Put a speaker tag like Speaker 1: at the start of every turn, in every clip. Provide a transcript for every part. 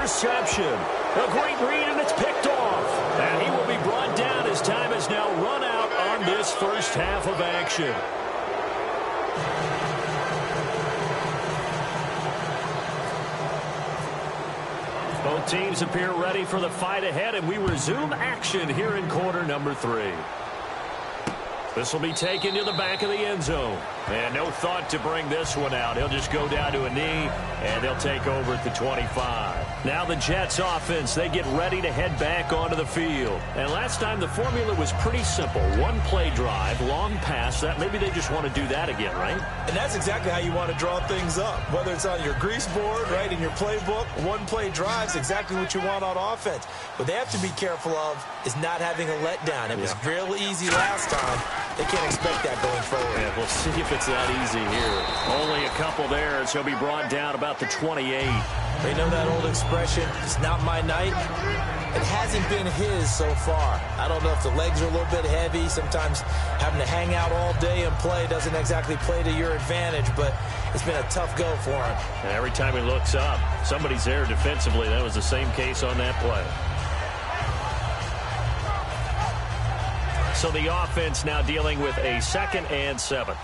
Speaker 1: interception. A great read, and it's picked off. And he will be brought down as time has now run out on this first half of action. Both teams appear ready for the fight ahead, and we resume action here in quarter number 3. This will be taken to the back of the end zone. And no thought to bring this one out. He'll just go down to a knee, and they'll take over at the 25. Now the Jets offense, they get ready to head back onto the field. And last time the formula was pretty simple. One play drive, long pass. That maybe they just want to do that again, right?
Speaker 2: And that's exactly how you want to draw things up. Whether it's on your grease board, right, in your playbook, one play drive is exactly what you want on offense. What they have to be careful of is not having a letdown. It was real easy last time. They can't expect that going forward.
Speaker 1: Yeah, we'll see if it's that easy here. Only a couple there, so he'll be brought down about the 28.
Speaker 2: They know that old expression, it's not my night. It hasn't been his so far. I don't know if the legs are a little bit heavy. Sometimes having to hang out all day and play doesn't exactly play to your advantage, but it's been a tough go for him.
Speaker 1: And every time he looks up, somebody's there defensively. That was the same case on that play. So the offense now dealing with a 2nd and 7.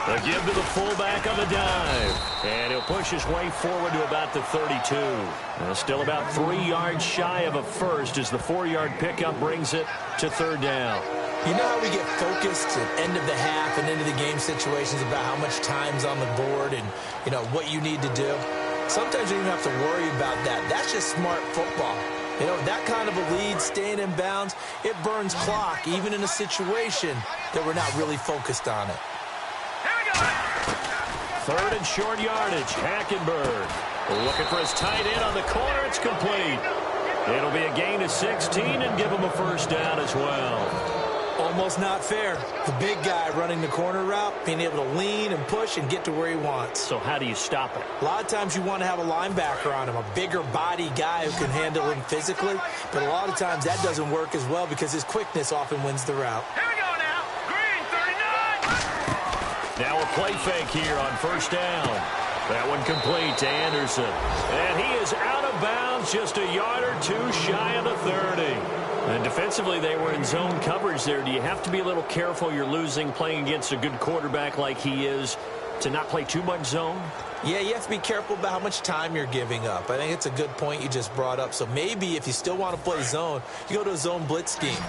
Speaker 1: The give to the fullback on the dive. And he'll push his way forward to about the 32. Still about 3 yards shy of a first as the 4-yard pickup brings it to 3rd down.
Speaker 2: You know how we get focused at end of the half and into the game situations about how much time's on the board and, you know, what you need to do? Sometimes you don't even have to worry about that. That's just smart football. You know, that kind of a lead, staying in bounds, it burns clock, even in a situation that we're not really focused on it.
Speaker 1: Here we go. 3rd and short yardage. Hackenberg looking for his tight end on the corner. It's complete. It'll be a gain of 16 and give him a first down as well.
Speaker 2: Almost not fair. The big guy running the corner route, being able to lean and push and get to where he wants.
Speaker 1: So how do you stop it?
Speaker 2: A lot of times you want to have a linebacker on him, a bigger body guy who can handle him physically. But a lot of times that doesn't work as well because his quickness often wins the route.
Speaker 1: Here we go now. Green, 39. Now a play fake here on first down. That one complete to Anderson. And he is out of bounds, just a yard or two shy of the 30. And defensively, they were in zone coverage there. Do you have to be a little careful? You're losing playing against a good quarterback like he is to not play too much zone?
Speaker 2: Yeah, you have to be careful about how much time you're giving up. I think it's a good point you just brought up. So maybe if you still want to play zone, you go to a zone blitz scheme.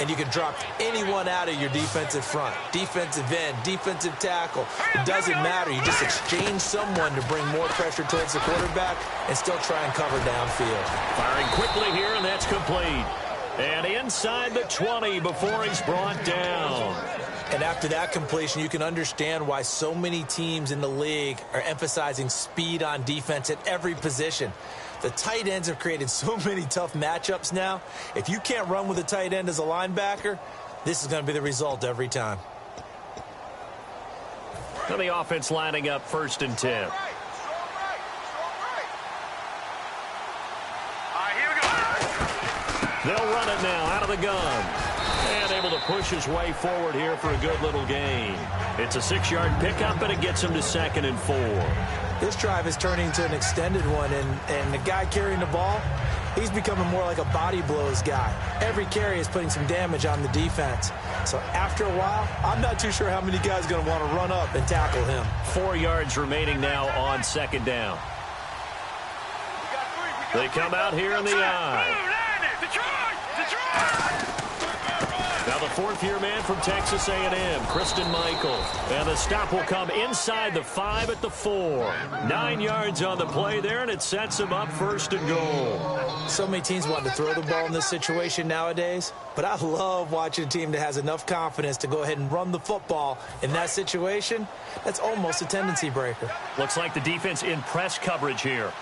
Speaker 2: And you can drop anyone out of your defensive front. Defensive end, defensive tackle. It doesn't matter. You just exchange someone to bring more pressure towards the quarterback and still try and cover downfield.
Speaker 1: Firing quickly here, and that's complete. And inside the 20 before he's brought down.
Speaker 2: And after that completion, you can understand why so many teams in the league are emphasizing speed on defense at every position. The tight ends have created so many tough matchups now. If you can't run with a tight end as a linebacker, this is going to be the result every time.
Speaker 1: So the offense lining up 1st and 10. They'll run it now out of the gun. And able to push his way forward here for a good little gain. It's a 6-yard pickup, and it gets him to 2nd and 4.
Speaker 2: This drive is turning into an extended one, and the guy carrying the ball, he's becoming more like a body blows guy. Every carry is putting some damage on the defense. So after a while, I'm not too sure how many guys are going to want to run up and tackle him.
Speaker 1: 4 yards remaining now on 2nd down. They come out here in the eye. Now the 4th-year man from Texas A&M, Kristen Michael. And the stop will come inside the 5 at the 4. 9 yards on the play there, and it sets him up 1st and goal.
Speaker 2: So many teams want to throw the ball in this situation nowadays, but I love watching a team that has enough confidence to go ahead and run the football in that situation. That's almost a tendency breaker.
Speaker 1: Looks like the defense in press coverage here.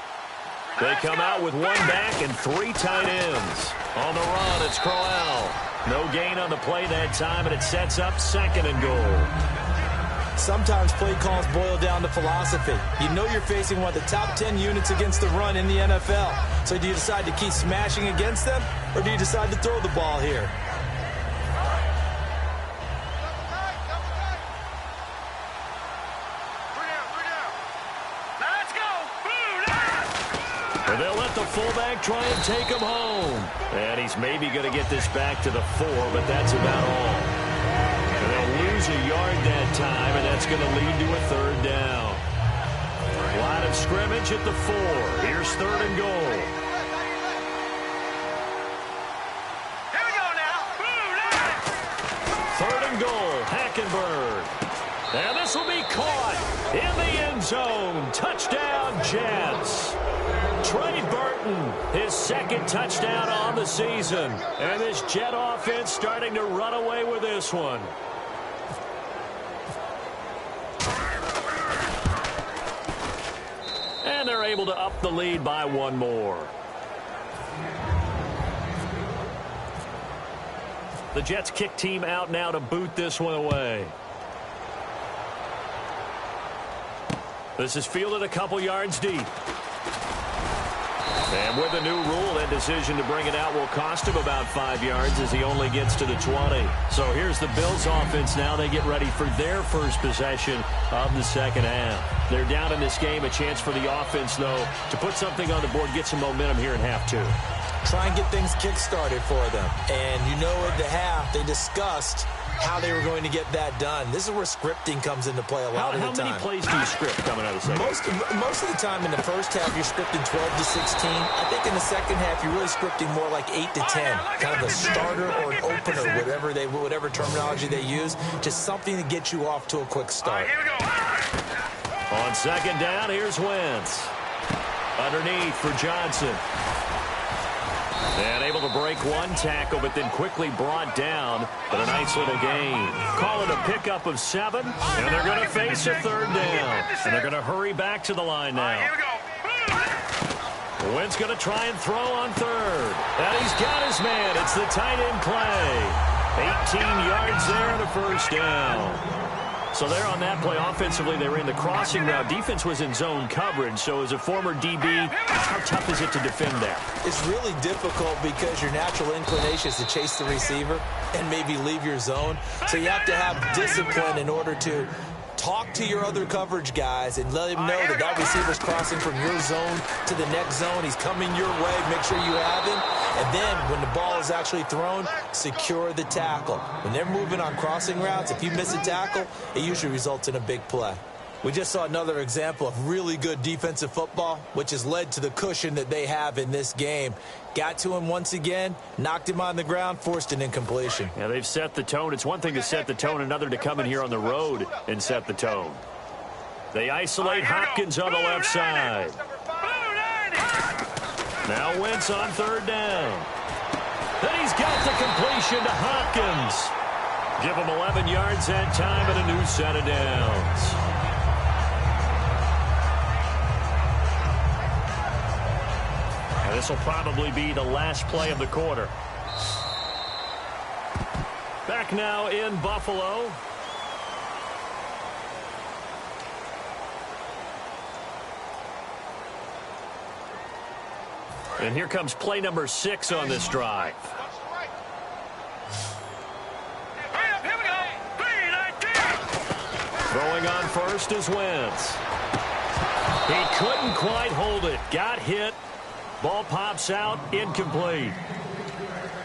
Speaker 1: They come out with 1 back and 3 tight ends. On the run, it's Crowell. No gain on the play that time, and it sets up 2nd and goal.
Speaker 2: Sometimes play calls boil down to philosophy. You know you're facing one of the top 10 units against the run in the NFL. So do you decide to keep smashing against them, or do you decide to throw the ball here?
Speaker 1: And they'll let the fullback try and take him home. And he's maybe going to get this back to the 4, but that's about all. And they'll lose a yard that time, and that's going to lead to a 3rd down. Line of scrimmage at the 4. Here's 3rd and goal.
Speaker 3: Here we go now.
Speaker 1: 3rd and goal, Hackenberg. And this will be caught in the end zone. Touchdown, Jets. Trey Burton, his 2nd touchdown on the season. And this Jet offense starting to run away with this one. And they're able to up the lead by 1 more. The Jets kick team out now to boot this one away. This is fielded a couple yards deep. And with a new rule, that decision to bring it out will cost him about 5 yards as he only gets to the 20. So here's the Bills offense now. They get ready for their first possession of the 2nd half. They're down in this game. A chance for the offense, though, to put something on the board, get some momentum here in half 2.
Speaker 2: Try and get things kick-started for them. And you know at the half, they discussed how they were going to get that done. This is where scripting comes into play a lot of the time.
Speaker 1: How many plays do you script coming out of the second?
Speaker 2: Most of the time in the first half, you're scripting 12 to 16. I think in the second half, you're really scripting more like 8 to 10. Kind of a starter or an opener, whatever terminology they use. Just something to get you off to a quick start.
Speaker 3: Here we go.
Speaker 1: On 2nd down, here's Wentz. Underneath for Johnson. And able to break 1 tackle, but then quickly brought down. But a nice little gain. Call it a pickup of 7, and they're going to face a 3rd down. And they're going to hurry back to the line now.
Speaker 3: Here we go.
Speaker 1: Wentz going to try and throw on 3rd. And he's got his man. It's the tight end play. 18 yards there and a 1st down. So there on that play, offensively, they ran the crossing route. Defense was in zone coverage. So as a former DB, how tough is it to defend that?
Speaker 2: It's really difficult because your natural inclination is to chase the receiver and maybe leave your zone. So you have to have discipline in order to talk to your other coverage guys and let him know that receiver's crossing from your zone to the next zone. He's coming your way. Make sure you have him. And then when the ball is actually thrown, secure the tackle. When they're moving on crossing routes, if you miss a tackle, it usually results in a big play. We just saw another example of really good defensive football, which has led to the cushion that they have in this game. Got to him once again, knocked him on the ground, forced an incompletion.
Speaker 1: Yeah, they've set the tone. It's one thing to set the tone, another to come in here on the road and set the tone. They isolate Hopkins on the left side. Now Wentz on 3rd down. Then he's got the completion to Hopkins. Give him 11 yards that time and a new set of downs. This will probably be the last play of the quarter. Back now in Buffalo. And here comes play number 6 on this drive. Throwing on first is Wentz. He couldn't quite hold it. Got hit. Ball pops out, incomplete.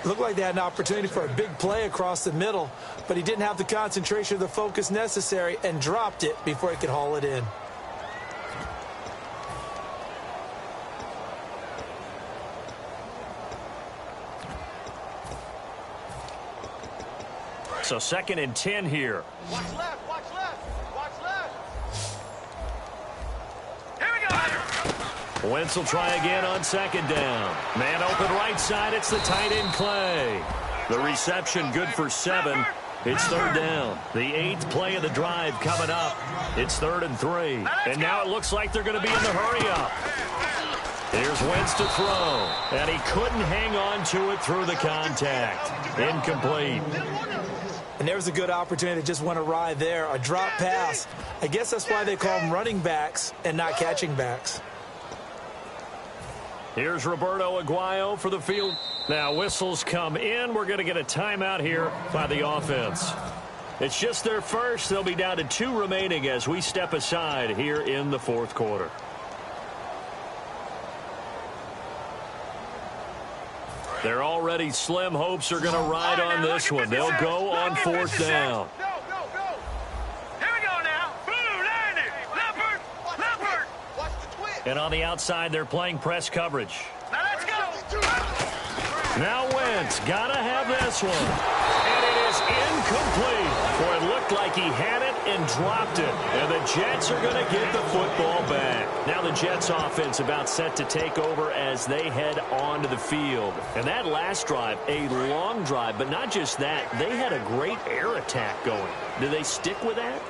Speaker 2: Looked like they had an opportunity for a big play across the middle, but he didn't have the concentration or the focus necessary and dropped it before he could haul it in.
Speaker 1: So 2nd and 10 here.
Speaker 3: Watch left, watch left, watch left. Here we go.
Speaker 1: Wentz will try again on 2nd down. Man open right side. It's the tight end Clay. The reception good for 7. It's 3rd down. The 8th play of the drive coming up. It's 3rd and 3. And now it looks like they're going to be in the hurry-up. Here's Wentz to throw. And he couldn't hang on to it through the contact. Incomplete.
Speaker 2: And there was a good opportunity that just went awry there. A drop pass. I guess that's why they call them running backs and not catching backs.
Speaker 1: Here's Roberto Aguayo for the field. Now whistles come in. We're going to get a timeout here by the offense. It's just their first. They'll be down to 2 remaining as we step aside here in the 4th quarter. Their already slim hopes are going to ride on this one. They'll go on fourth down.
Speaker 3: Go. Here we go now. Blue, landing. Leopard. Watch the twist.
Speaker 1: And on the outside, they're playing press coverage.
Speaker 3: Now let's go.
Speaker 1: Now Wentz, gotta have this one. And it is incomplete. Boy, it looked like he had it and dropped it. And the Jets are going to get the football back. Now the Jets offense about set to take over as they head onto the field. And that last drive, a long drive, but not just that. They had a great air attack going. Do they stick with that?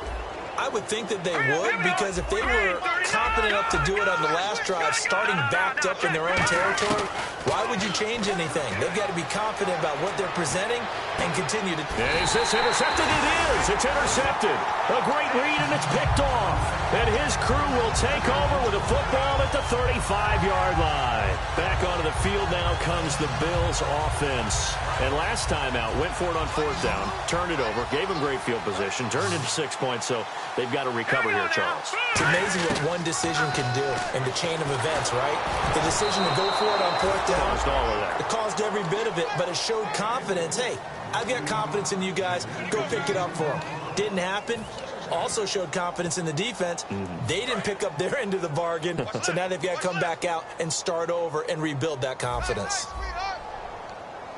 Speaker 2: I would think that they would, because if they were confident enough to do it on the last drive, starting backed up in their own territory, why would you change anything? They've got to be confident about what they're presenting and continue to...
Speaker 1: Is this intercepted? It is. It's intercepted. A great read, and it's picked off. And his crew will take over with a football at the 35-yard line. Back onto the field now comes the Bills offense. And last time out, went for it on fourth down, turned it over, gave him great field position, turned into 6 points, so they've got to recover here, Charles.
Speaker 2: It's amazing what one decision can do in the chain of events, right? The decision to go for it on fourth down.
Speaker 1: Caused all of that.
Speaker 2: It caused every bit of it, but it showed confidence. Hey, I've got confidence in you guys. Go pick it up for them. Didn't happen. Also showed confidence in the defense. They didn't pick up their end of the bargain, so now they've got to come back out and start over and rebuild that confidence.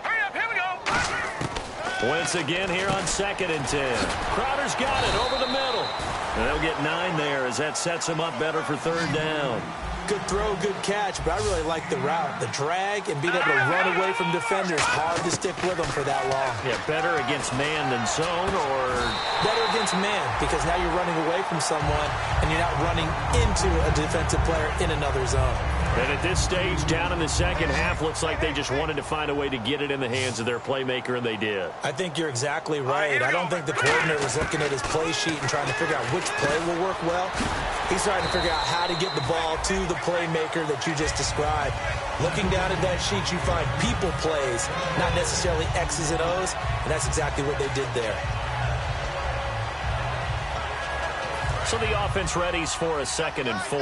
Speaker 3: Hurry up, here we go.
Speaker 1: Once again here on 2nd and 10. Crowder's got it over the middle. And they'll get 9 there as that sets them up better for third down.
Speaker 2: Good throw, good catch, but I really like the route. The drag and being able to run away from defenders. Hard to stick with them for that long.
Speaker 1: Yeah, better against man than zone, or...
Speaker 2: Better against man, because now you're running away from someone and you're not running into a defensive player in another zone.
Speaker 1: And at this stage, down in the second half, looks like they just wanted to find a way to get it in the hands of their playmaker, and they did.
Speaker 2: I think you're exactly right. I don't think the coordinator was looking at his play sheet and trying to figure out which play will work well. He's trying to figure out how to get the ball to the playmaker that you just described. Looking down at that sheet, you find people plays, not necessarily X's and O's, and that's exactly what they did there.
Speaker 1: So the offense readies for a 2nd and 4.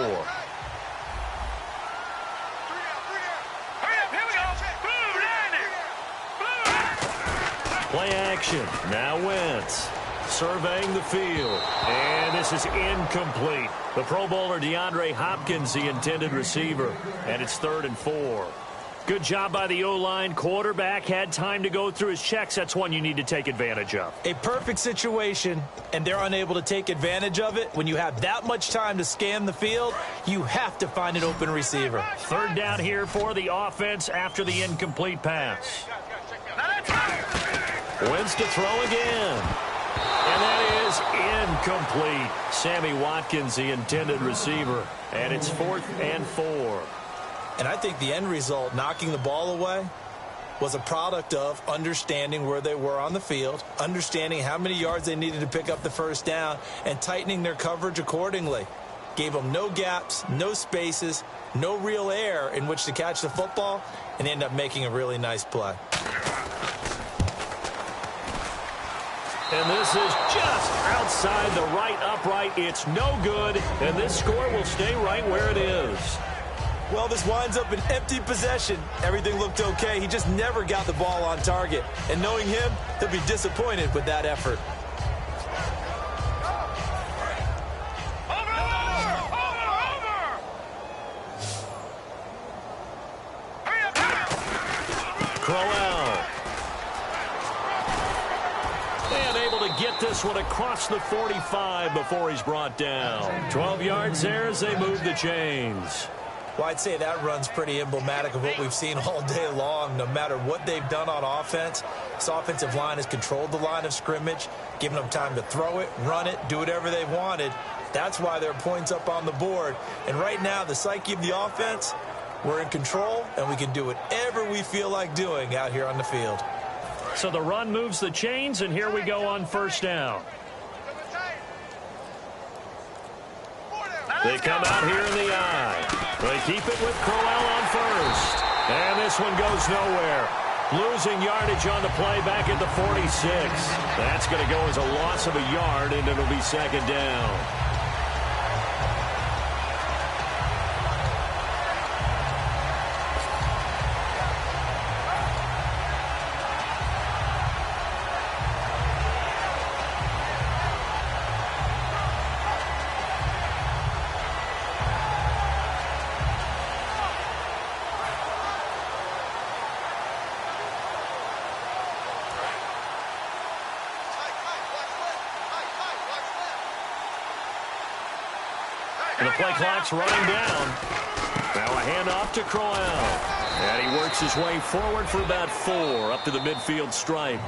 Speaker 1: Play action. Now Wentz surveying the field. And this is incomplete. The Pro Bowler DeAndre Hopkins, the intended receiver. And it's 3rd and 4. Good job by the O-line. Quarterback had time to go through his checks. That's one you need to take advantage of.
Speaker 2: A perfect situation, and they're unable to take advantage of it. When you have that much time to scan the field, you have to find an open receiver.
Speaker 1: 3rd down here for the offense after the incomplete pass. Wentz to throw again. And that is incomplete. Sammy Watkins, the intended receiver. And it's 4th and 4.
Speaker 2: And I think the end result, knocking the ball away, was a product of understanding where they were on the field, understanding how many yards they needed to pick up the first down, and tightening their coverage accordingly. Gave them no gaps, no spaces, no real air in which to catch the football, and end up making a really nice play.
Speaker 1: And this is just outside the right upright. It's no good, and this score will stay right where it is.
Speaker 2: Well, this winds up an empty possession. Everything looked okay. He just never got the ball on target. And knowing him, he'll be disappointed with that effort.
Speaker 1: Crowell. And able to get this one across the 45 before he's brought down. 12 yards there as they move the chains.
Speaker 2: Well, I'd say that run's pretty emblematic of what we've seen all day long. No matter what they've done on offense, this offensive line has controlled the line of scrimmage, given them time to throw it, run it, do whatever they wanted. That's why there are points up on the board. And right now, the psyche of the offense, we're in control, and we can do whatever we feel like doing out here on the field.
Speaker 1: So the run moves the chains, and here we go on 1st down. They come out here in the eye. They keep it with Crowell on 1st. And this one goes nowhere. Losing yardage on the play back at the 46. That's going to go as a loss of a yard, and it'll be 2nd down. And the play clock's running down. Now a handoff to Crowell. And he works his way forward for about 4 up to the midfield stripe.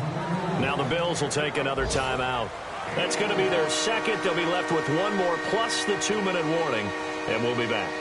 Speaker 1: Now the Bills will take another timeout. That's going to be their second. They'll be left with one more plus the 2-minute warning. And we'll be back.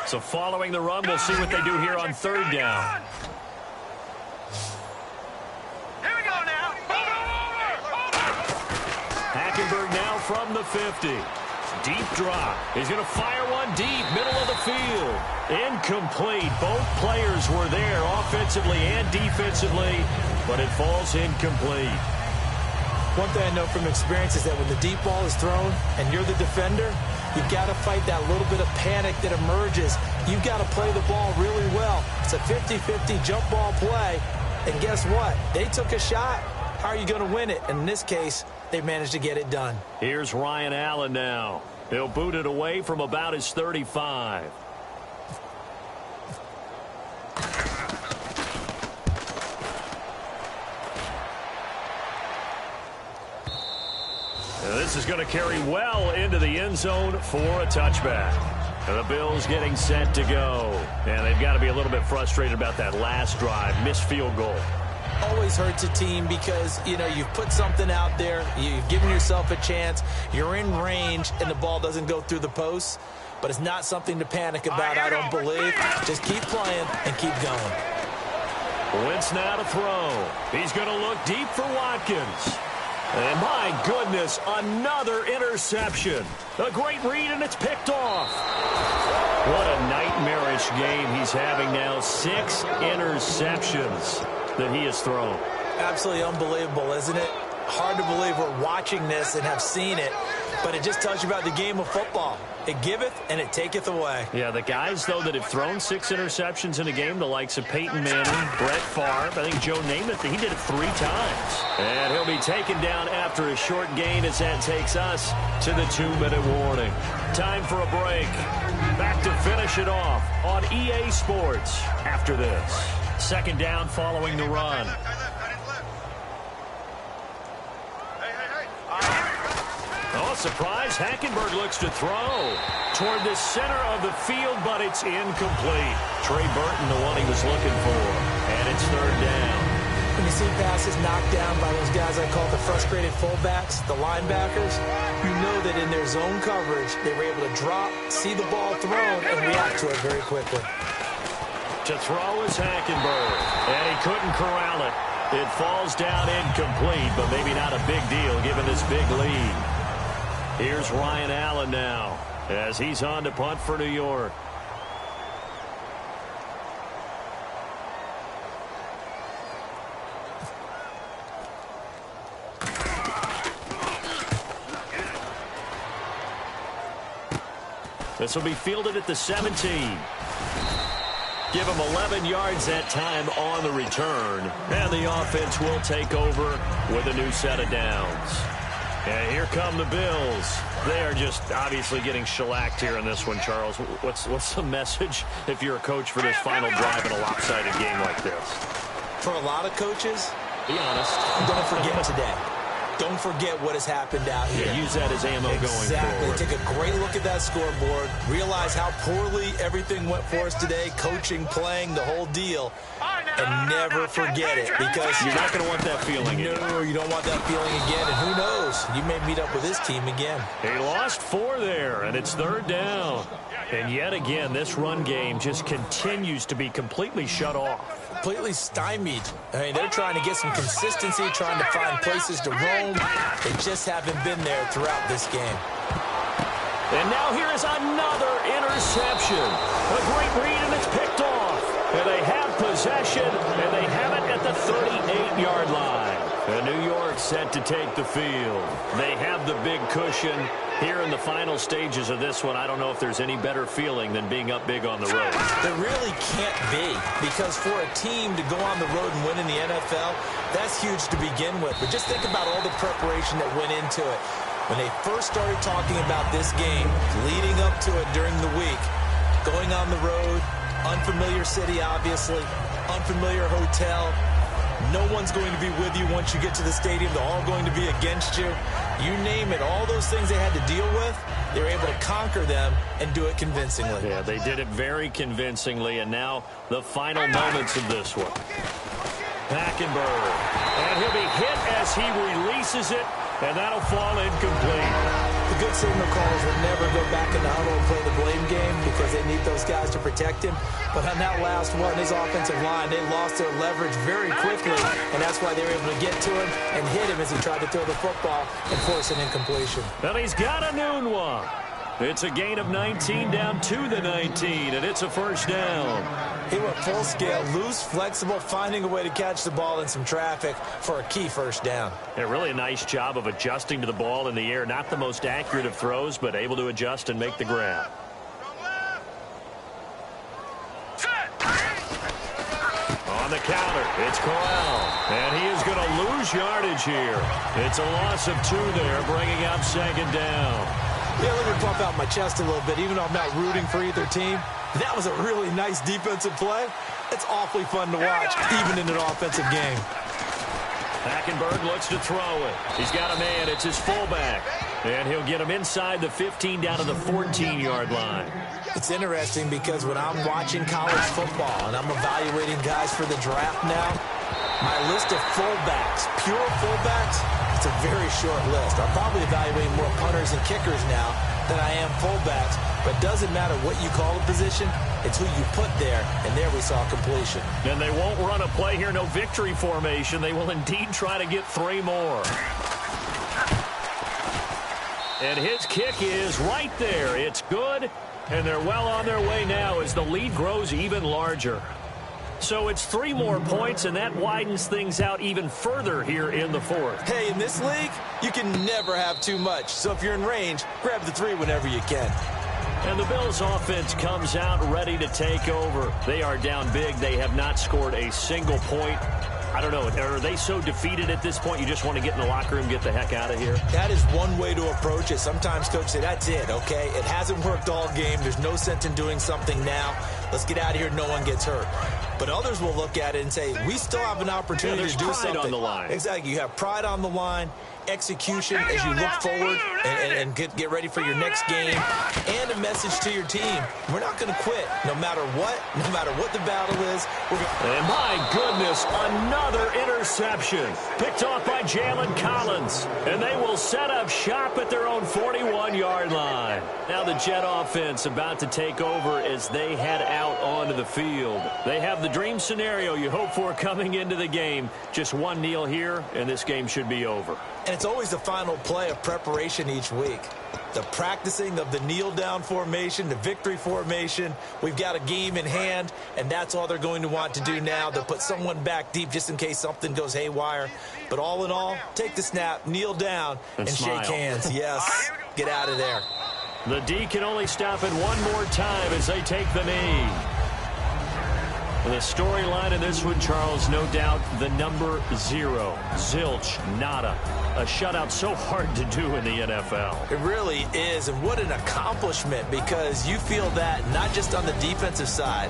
Speaker 1: So following the run, we'll see what they do here on 3rd down.
Speaker 3: Here we go now.
Speaker 1: Hackenberg now from the 50. Deep drop. He's going to fire one deep, middle of the field. Incomplete. Both players were there offensively and defensively, but it falls incomplete.
Speaker 2: One thing I know from experience is that when the deep ball is thrown and you're the defender, you've got to fight that little bit of panic that emerges. You've got to play the ball really well. It's a 50-50 jump ball play. And guess what? They took a shot. How are you going to win it? And in this case, they managed to get it done.
Speaker 1: Here's Ryan Allen now. He'll boot it away from about his 35. This is going to carry well into the end zone for a touchback. And the Bills getting set to go. And they've got to be a little bit frustrated about that last drive. Missed field goal.
Speaker 2: Always hurts a team because, you know, you've put something out there. You've given yourself a chance. You're in range, and the ball doesn't go through the posts. But it's not something to panic about, I don't believe. Just keep playing and keep going.
Speaker 1: Wentz now to throw. He's going to look deep for Watkins. And my goodness, another interception. A great read, and it's picked off. What a nightmarish game he's having now. 6 interceptions that he has thrown.
Speaker 2: Absolutely unbelievable, isn't it? Hard to believe we're watching this and have seen it, but it just tells you about the game of football. It giveth and it taketh away.
Speaker 1: Yeah, the guys, though, that have thrown 6 interceptions in a game, the likes of Peyton Manning, Brett Favre, I think Joe Namath, he did it 3 times. And he'll be taken down after a short gain as that takes us to the 2-minute warning. Time for a break. Back to finish it off on EA Sports after this. 2nd down following the run. Oh, surprise. Hackenberg looks to throw toward the center of the field, but it's incomplete. Trey Burton, the one he was looking for. And it's 3rd down.
Speaker 2: When you see passes knocked down by those guys I call the frustrated fullbacks, the linebackers, you know that in their zone coverage, they were able to drop, see the ball thrown, and react to it very quickly.
Speaker 1: To throw is Hackenberg, and he couldn't corral it. It falls down incomplete, but maybe not a big deal given this big lead. Here's Ryan Allen now as he's on to punt for New York. This will be fielded at the 17. Give him 11 yards that time on the return. And the offense will take over with a new set of downs. And here come the Bills. They are just obviously getting shellacked here in this one, Charles. What's the message if you're a coach for this final drive in a lopsided game like this?
Speaker 2: For a lot of coaches,
Speaker 1: be honest.
Speaker 2: Don't forget today. Don't forget what has happened out here.
Speaker 1: Yeah, use that as ammo going forward.
Speaker 2: Exactly. Take a great look at that scoreboard. Realize how poorly everything went for us today. Coaching, playing, the whole deal. And never forget it, because
Speaker 1: you're not going to want that feeling again.
Speaker 2: No, you don't want that feeling again. And who knows? You may meet up with this team again.
Speaker 1: He lost 4 there, and it's 3rd down. And yet again, this run game just continues to be completely shut off.
Speaker 2: Completely stymied. I mean, they're trying to get some consistency, trying to find places to roam. They just haven't been there throughout this game.
Speaker 1: And now here is another interception. A great read, and it's picked off. And they have possession, and they have it at the 38-yard line. And New York set to take the field. They have the big cushion, Here in the final stages of this one, I don't know if there's any better feeling than being up big on the road.
Speaker 2: There really can't be, because for a team to go on the road and win in the NFL, that's huge to begin with. But just think about all the preparation that went into it. When they first started talking about this game, leading up to it during the week, going on the road, unfamiliar city, obviously, unfamiliar hotel. No one's going to be with you once you get to the stadium. They're all going to be against you. You name it, all those things they had to deal with, they were able to conquer them and do it convincingly.
Speaker 1: Yeah, they did it very convincingly, and now the final moments of this one. Hackenberg, and he'll be hit as he releases it, and that'll fall incomplete.
Speaker 2: The good signal callers will never go back in the huddle and play the blame game because they need those guys to protect him. But on that last one, his offensive line, they lost their leverage very quickly, and that's why they were able to get to him and hit him as he tried to throw the football and force an incompletion.
Speaker 1: Well, he's got a noon one. It's a gain of 19 down to the 19, and it's a first down.
Speaker 2: He went full scale, loose, flexible, finding a way to catch the ball in some traffic for a key first down.
Speaker 1: Yeah, really a nice job of adjusting to the ball in the air. Not the most accurate of throws, but able to adjust and make the grab. On the counter, it's Corral, and he is going to lose yardage here. It's a loss of 2 there, bringing up second down.
Speaker 2: Yeah, let me pump out my chest a little bit, even though I'm not rooting for either team. That was a really nice defensive play. It's awfully fun to watch, even in an offensive game.
Speaker 1: Hackenberg looks to throw it. He's got a man. It's his fullback. And he'll get him inside the 15 down to the 14-yard line.
Speaker 2: It's interesting because when I'm watching college football and I'm evaluating guys for the draft now, my list of fullbacks, pure fullbacks, it's a very short list. I'm probably evaluating more punters and kickers now than I am fullbacks, but it doesn't matter what you call a position, it's who you put there, and there we saw completion.
Speaker 1: And they won't run a play here, no victory formation. They will indeed try to get 3 more. And his kick is right there. It's good, and they're well on their way now as the lead grows even larger. So it's 3 more points, and that widens things out even further here in the 4th.
Speaker 2: Hey, in this league, you can never have too much. So if you're in range, grab the 3 whenever you can.
Speaker 1: And the Bills' offense comes out ready to take over. They are down big. They have not scored a single point. I don't know. Are they so defeated at this point you just want to get in the locker room, get the heck out of here?
Speaker 2: That is one way to approach it. Sometimes coaches say, that's it, okay? It hasn't worked all game. There's no sense in doing something now. Let's get out of here. No one gets hurt. But others will look at it and say, we still have an opportunity to do something.
Speaker 1: Pride on the line.
Speaker 2: Exactly. You have pride on the line, execution as you look forward and get ready for your next game, and a message to your team. We're not going to quit no matter what the battle is.
Speaker 1: And my goodness, another interception. Picked off by Jalen Collins. And they will set up shop at their own 41-yard line. Now the Jet offense about to take over as they head out onto the field. They have the dream scenario you hope for coming into the game. Just one kneel here, and this game should be over.
Speaker 2: And it's always the final play of preparation each week. The practicing of the kneel-down formation, the victory formation. We've got a game in hand, and that's all they're going to want to do now. They'll put someone back deep just in case something goes haywire. But all in all, take the snap, kneel down, and shake hands. Yes, get out of there.
Speaker 1: The D can only stop it one more time as they take the knee. The storyline in this one, Charles, no doubt the number 0. Zilch, nada. A shutout so hard to do in the NFL.
Speaker 2: It really is, and what an accomplishment, because you feel that not just on the defensive side,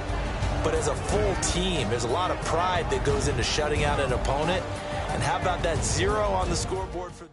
Speaker 2: but as a full team. There's a lot of pride that goes into shutting out an opponent. And how about that 0 on the scoreboard for them?